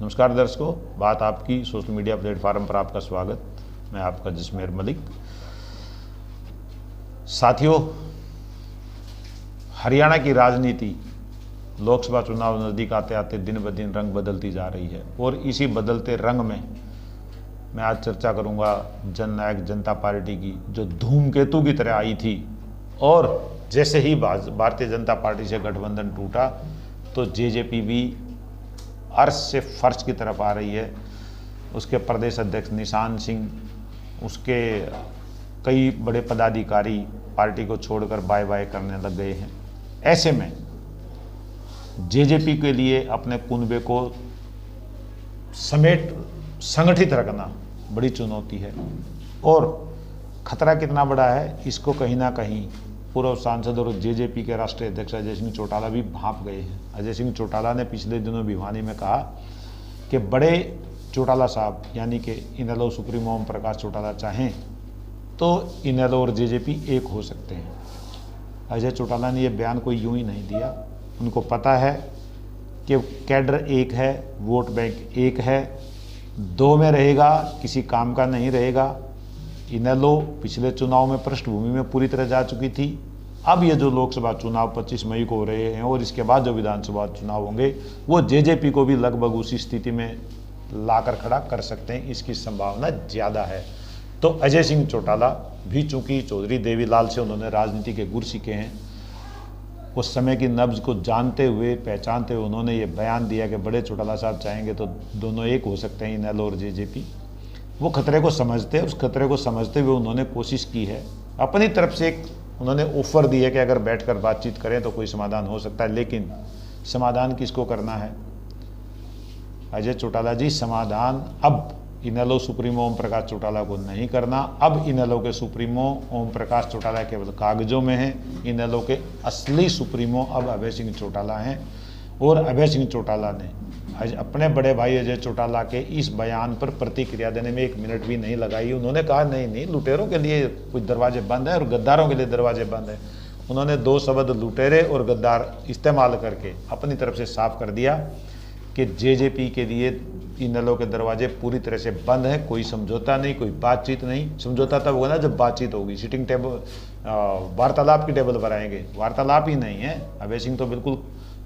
नमस्कार दर्शकों, बात आपकी सोशल मीडिया प्लेटफार्म पर आपका स्वागत। मैं आपका जसमेर मलिक। साथियों, हरियाणा की राजनीति लोकसभा चुनाव नज़दीक आते आते दिन ब दिन रंग बदलती जा रही है और इसी बदलते रंग में मैं आज चर्चा करूंगा जननायक जनता पार्टी की, जो धूमकेतु की तरह आई थी और जैसे ही भारतीय जनता पार्टी से गठबंधन टूटा तो जेजेपी भी अर्श से फर्श की तरफ आ रही है। उसके प्रदेश अध्यक्ष निशान सिंह, उसके कई बड़े पदाधिकारी पार्टी को छोड़कर बाय बाय करने लग गए हैं। ऐसे में जेजेपी के लिए अपने कुनबे को संगठित रखना बड़ी चुनौती है और खतरा कितना बड़ा है, इसको कहीं ना कहीं पूर्व सांसद और जेजेपी के राष्ट्रीय अध्यक्ष अजय सिंह चौटाला भी भांप गए हैं। अजय सिंह चौटाला ने पिछले दिनों भिवानी में कहा कि बड़े चौटाला साहब यानी कि इनेलो सुप्रीमो ओम प्रकाश चौटाला चाहें तो इनेलो और जेजेपी एक हो सकते हैं। अजय चौटाला ने यह बयान कोई यूं ही नहीं दिया। उनको पता है कि कैडर एक है, वोट बैंक एक है, दो में रहेगा, किसी काम का नहीं रहेगा। इनेलो पिछले चुनाव में पृष्ठभूमि में पूरी तरह जा चुकी थी। अब ये जो लोकसभा चुनाव 25 मई को हो रहे हैं और इसके बाद जो विधानसभा चुनाव होंगे वो जेजेपी को भी लगभग उसी स्थिति में लाकर खड़ा कर सकते हैं, इसकी संभावना ज़्यादा है। तो अजय सिंह चौटाला भी चूंकि चौधरी देवीलाल से उन्होंने राजनीति के गुर सीखे हैं, उस समय की नब्ज को जानते हुए पहचानते हुए उन्होंने ये बयान दिया कि बड़े चौटाला साहब चाहेंगे तो दोनों एक हो सकते हैं, इनेलो और जेजेपी। वो खतरे को समझते हैं, उस खतरे को समझते हुए उन्होंने कोशिश की है। अपनी तरफ से एक उन्होंने ऑफर दी है कि अगर बैठकर बातचीत करें तो कोई समाधान हो सकता है, लेकिन समाधान किसको करना है? अजय चौटाला जी, समाधान अब इनेलो सुप्रीमो ओम प्रकाश चौटाला को नहीं करना। अब इनेलो के सुप्रीमो ओम प्रकाश चौटाला केवल कागजों में हैं। इनेलो के असली सुप्रीमो अब अभय सिंह चौटाला हैं और अभय सिंह चौटाला ने अपने बड़े भाई अजय चौटाला के इस बयान पर प्रतिक्रिया देने में 1 मिनट भी नहीं लगाई। उन्होंने कहा नहीं, लुटेरों के लिए कुछ दरवाजे बंद है और गद्दारों के लिए दरवाजे बंद है। उन्होंने 2 शब्द लुटेरे और गद्दार इस्तेमाल करके अपनी तरफ से साफ कर दिया कि जेजेपी के लिए इनेलो के दरवाजे पूरी तरह से बंद है। कोई समझौता नहीं, कोई बातचीत नहीं। समझौता तब होगा ना जब बातचीत होगी, सिटिंग टेबल, वार्तालाप की टेबल पर आएंगे। वार्तालाप ही नहीं है। अभय सिंह तो बिल्कुल,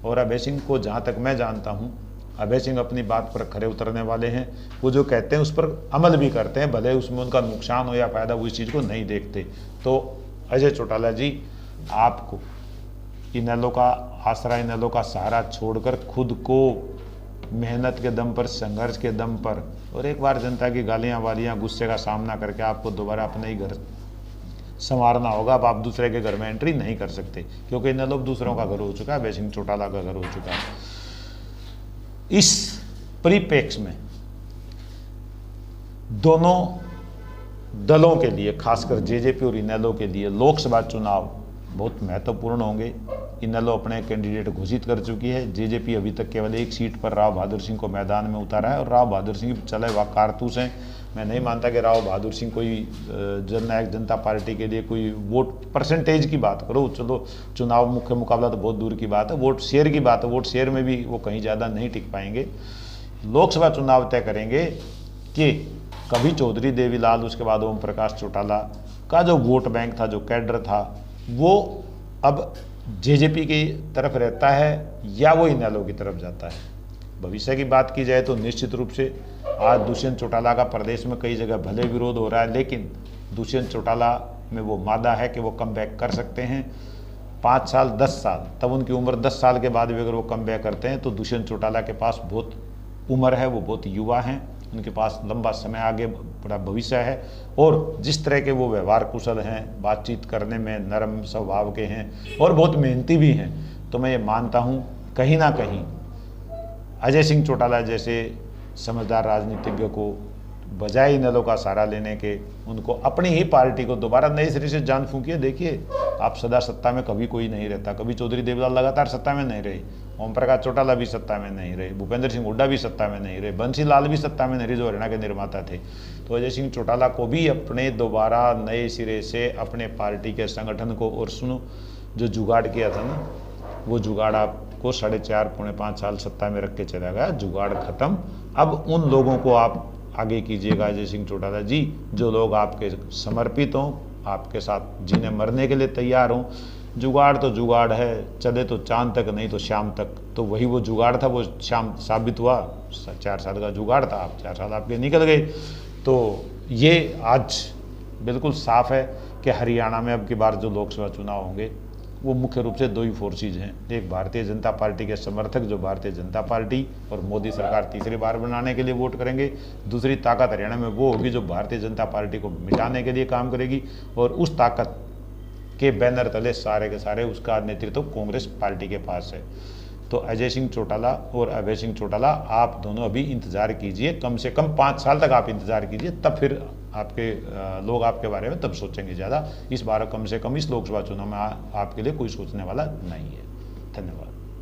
और अभय सिंह को जहाँ तक मैं जानता हूँ, अभय सिंह अपनी बात पर खरे उतरने वाले हैं। वो जो कहते हैं उस पर अमल भी करते हैं, भले उसमें उनका नुकसान हो या फायदा, वो इस चीज़ को नहीं देखते। तो अजय चौटाला जी, आपको इनेलो का आसरा, इनेलो का सहारा छोड़कर खुद को मेहनत के दम पर, संघर्ष के दम पर और एक बार जनता की गालियाँ वालियाँ गुस्से का सामना करके आपको दोबारा अपने ही घर संवारना होगा। अब आप दूसरे के घर में एंट्री नहीं कर सकते, क्योंकि इनेलो दूसरों का घर हो चुका है, अभय सिंह चौटाला का घर हो चुका है। इस परिप्रेक्ष्य में दोनों दलों के लिए, खासकर जेजेपी और इनेलो के लिए लोकसभा चुनाव बहुत महत्वपूर्ण होंगे। इनेलो अपने कैंडिडेट घोषित कर चुकी है। जेजेपी अभी तक केवल 1 सीट पर राव बहादुर सिंह को मैदान में उतारा है और राव बहादुर सिंह चले वह कारतूस हैं। मैं नहीं मानता कि राव बहादुर सिंह कोई जननायक जनता पार्टी के लिए कोई वोट परसेंटेज की बात करो, चलो चुनाव मुख्य मुकाबला तो बहुत दूर की बात है, वोट शेयर की बात है। वोट शेयर में भी वो कहीं ज़्यादा नहीं टिक पाएंगे। लोकसभा चुनाव तय करेंगे कि कभी चौधरी देवीलाल, उसके बाद ओम प्रकाश चौटाला का जो वोट बैंक था, जो कैडर था, वो अब जेजेपी की तरफ रहता है या वो इनेलो की तरफ जाता है। भविष्य की बात की जाए तो निश्चित रूप से आज दुष्यंत चौटाला का प्रदेश में कई जगह भले विरोध हो रहा है, लेकिन दुष्यंत चौटाला में वो मादा है कि वो कम बैक कर सकते हैं। 5 साल 10 साल, तब उनकी उम्र 10 साल के बाद भी अगर वो कम बैक करते हैं तो दुष्यंत चौटाला के पास बहुत उम्र है, वो बहुत युवा हैं, उनके पास लंबा समय आगे बड़ा भविष्य है और जिस तरह के वो व्यवहार कुशल हैं, बातचीत करने में नरम स्वभाव के हैं और बहुत मेहनती भी हैं, तो मैं ये मानता हूँ कहीं ना कहीं अजय सिंह चौटाला जैसे समझदार राजनीतिज्ञ को बजाय इनेलो का सहारा लेने के, उनको अपनी ही पार्टी को दोबारा नए सिरे से जान फूंकिए। देखिए, आप सदा सत्ता में कभी कोई नहीं रहता। कभी चौधरी देवीलाल लगातार सत्ता में नहीं रहे, ओम प्रकाश चौटाला भी सत्ता में नहीं रहे, भूपेंद्र सिंह हुड्डा भी सत्ता में नहीं रहे, बंसी लाल भी सत्ता में नहीं रहे, जो हरियाणा के निर्माता थे। तो अजय सिंह चौटाला को भी अपने दोबारा नए सिरे से अपने पार्टी के संगठन को, और सुनो, जो जुगाड़ किया था ना, वो जुगाड़ आप आपको 4.5 पौने 5 साल सत्ता में रख के चला गया, जुगाड़ खत्म। अब उन लोगों को आप आगे कीजिएगा अजय सिंह चौटाला जी, जो लोग आपके समर्पित हों, आपके साथ जीने मरने के लिए तैयार हों। जुगाड़ तो जुगाड़ है, चले तो चांद तक, नहीं तो शाम तक। तो वही वो जुगाड़ था, वो शाम साबित हुआ। 4 साल का जुगाड़ था, आप 4 साल आपके निकल गए। तो ये आज बिल्कुल साफ है कि हरियाणा में अब की बार जो लोकसभा चुनाव होंगे वो मुख्य रूप से 2 ही फोर्सेज हैं। एक भारतीय जनता पार्टी के समर्थक जो भारतीय जनता पार्टी और मोदी सरकार तीसरी बार बनाने के लिए वोट करेंगे। दूसरी ताकत हरियाणा में वो होगी जो भारतीय जनता पार्टी को मिटाने के लिए काम करेगी, और उस ताकत के बैनर तले सारे के सारे उसका नेतृत्व कांग्रेस पार्टी के पास है। तो अजय सिंह चौटाला और अभय सिंह चौटाला, आप दोनों अभी इंतजार कीजिए, कम से कम 5 साल तक आप इंतजार कीजिए, तब फिर आपके लोग आपके बारे में तब सोचेंगे ज़्यादा। इस बार कम से कम इस लोकसभा चुनाव में आपके लिए कोई सोचने वाला नहीं है। धन्यवाद।